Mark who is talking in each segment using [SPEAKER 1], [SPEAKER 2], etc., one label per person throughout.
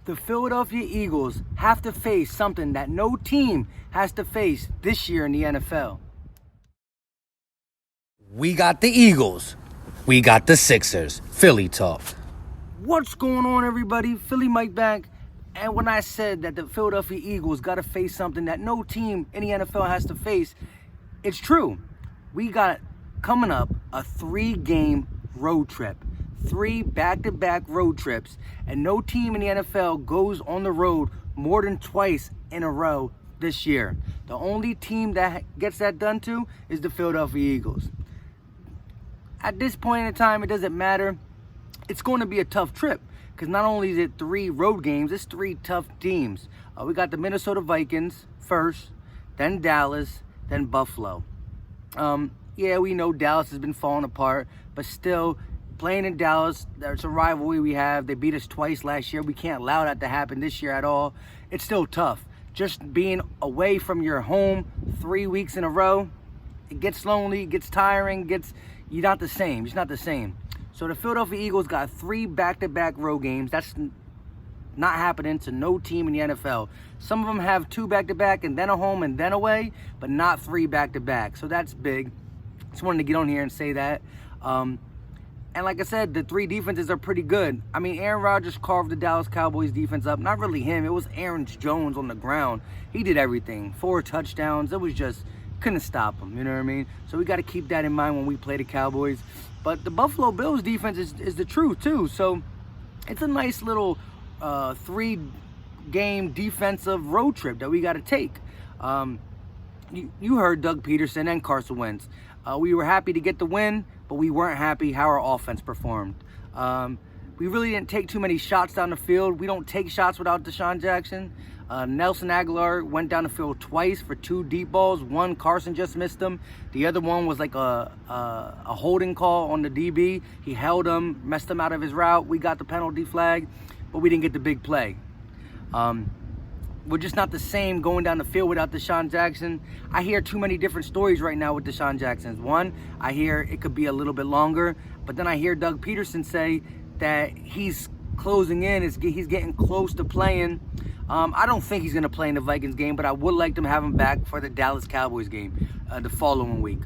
[SPEAKER 1] The Philadelphia Eagles have to face something that no team has to face this year in the NFL.
[SPEAKER 2] We got the Eagles. We got the Sixers. Philly talk.
[SPEAKER 1] What's going on, everybody? Philly Mike back. And when I said that the Philadelphia Eagles got to face something that no team in the NFL has to face, it's true. We got coming up a 3-game road trip. 3 back-to-back road trips, and no team in the NFL goes on the road more than twice in a row this year. The only team that gets that done to is the Philadelphia Eagles. At this point in time, it doesn't matter. It's going to be a tough trip because not only is it 3 road games, it's 3 tough teams. We got the Minnesota Vikings first, then Dallas, then Buffalo. Yeah, we know Dallas has been falling apart, but still, playing in Dallas, there's a rivalry we have. They beat us twice last year. We can't allow that to happen this year at all. It's still tough. Just being away from your home 3 weeks in a row, it gets lonely, it gets tiring, you're not the same. It's not the same. So the Philadelphia Eagles got 3 back-to-back road games. That's not happening to no team in the NFL. Some of them have 2 back-to-back and then a home and then away, but not 3 back-to-back. So that's big. Just wanted to get on here and say that. And like I said, the 3 defenses are pretty good. I mean, Aaron Rodgers carved the Dallas Cowboys defense up. Not really him. It was Aaron Jones on the ground. He did everything. 4 touchdowns. It was just, couldn't stop him. You know what I mean? So we got to keep that in mind when we play the Cowboys. But the Buffalo Bills defense is the truth, too. So it's a nice little 3-game defensive road trip that we got to take. You heard Doug Peterson and Carson Wentz. We were happy to get the win, but we weren't happy how our offense performed. We really didn't take too many shots down the field. We don't take shots without Deshaun Jackson. Nelson Aguilar went down the field twice for 2 deep balls. One, Carson just missed him. The other one was like a holding call on the DB. He held him, messed him out of his route. We got the penalty flag, but we didn't get the big play. We're just not the same going down the field without Deshaun Jackson. I hear too many different stories right now with Deshaun Jackson. One, I hear it could be a little bit longer, but then I hear Doug Peterson say that he's closing in, he's getting close to playing. I don't think he's going to play in the Vikings game, but I would like to have him back for the Dallas Cowboys game the following week.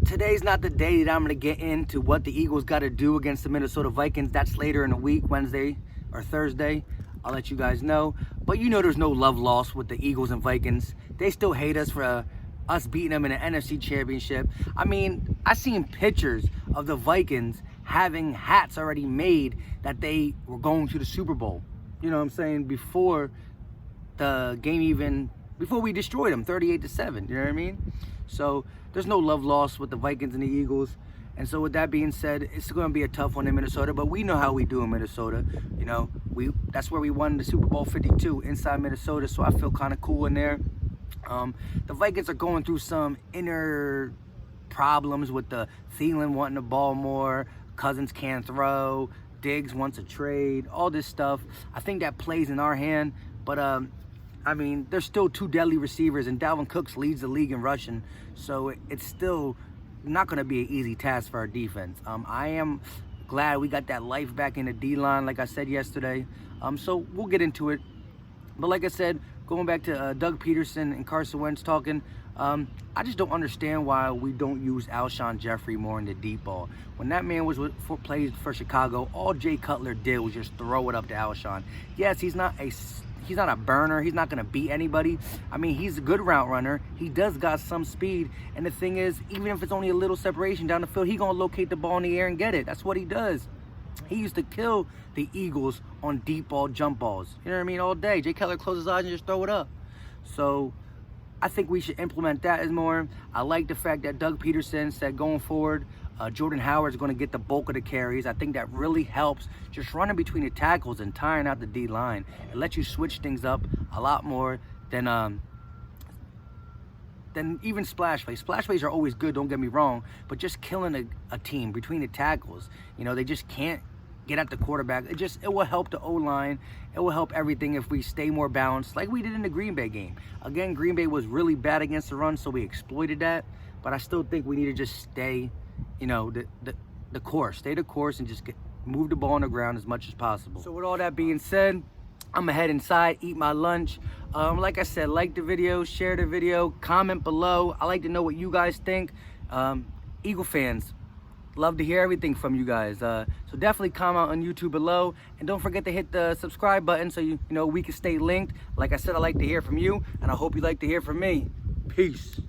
[SPEAKER 1] Today's not the day that I'm going to get into what the Eagles got to do against the Minnesota Vikings. That's later in the week, Wednesday or Thursday. I'll let you guys know. But you know there's no love lost with the Eagles and Vikings. They still hate us for us beating them in an NFC Championship. I mean, I seen pictures of the Vikings having hats already made that they were going to the Super Bowl. You know what I'm saying? Before the game before we destroyed them 38-7. You know what I mean? So there's no love lost with the Vikings and the Eagles. And so with that being said, it's going to be a tough one in Minnesota, but we know how we do in Minnesota. You know, that's where we won the Super Bowl 52 inside Minnesota, so I feel kind of cool in there. The Vikings are going through some inner problems with the Thielen wanting the ball more, Cousins can't throw, Diggs wants a trade, all this stuff. I think that plays in our hand, but I mean, there's still 2 deadly receivers, and Dalvin Cook leads the league in rushing, so it's still not going to be an easy task for our defense. I am glad we got that life back in the D-line, like I said yesterday. So we'll get into it. But like I said, going back to Doug Peterson and Carson Wentz talking, I just don't understand why we don't use Alshon Jeffrey more in the deep ball. When that man played for Chicago, all Jay Cutler did was just throw it up to Alshon. Yes, he's not a burner. He's not going to beat anybody. I mean, he's a good route runner. He does got some speed. And the thing is, even if it's only a little separation down the field, he's going to locate the ball in the air and get it. That's what he does. He used to kill the Eagles on deep ball jump balls. You know what I mean? All day. Jay Cutler closes his eyes and just throw it up. So I think we should implement that as more. I like the fact that Doug Peterson said going forward, Jordan Howard is going to get the bulk of the carries. I think that really helps just running between the tackles and tiring out the D-line. It lets you switch things up a lot more than even splash plays. Splash plays are always good, don't get me wrong, but just killing a team between the tackles, you know, they just can't get at the quarterback. It will help the O-line. It will help everything if we stay more balanced like we did in the Green Bay game. Again, Green Bay was really bad against the run, so we exploited that, but I still think we need to just stay, you know, the course. Stay the course and just move the ball on the ground as much as possible. So with all that being said, I'm gonna head inside, eat my lunch. Like I said, like the video, share the video, comment below. I like to know what you guys think. Eagle fans, love to hear everything from you guys. So definitely comment on YouTube below, and don't forget to hit the subscribe button so you know we can stay linked. Like I said, I like to hear from you, and I hope you like to hear from me. Peace.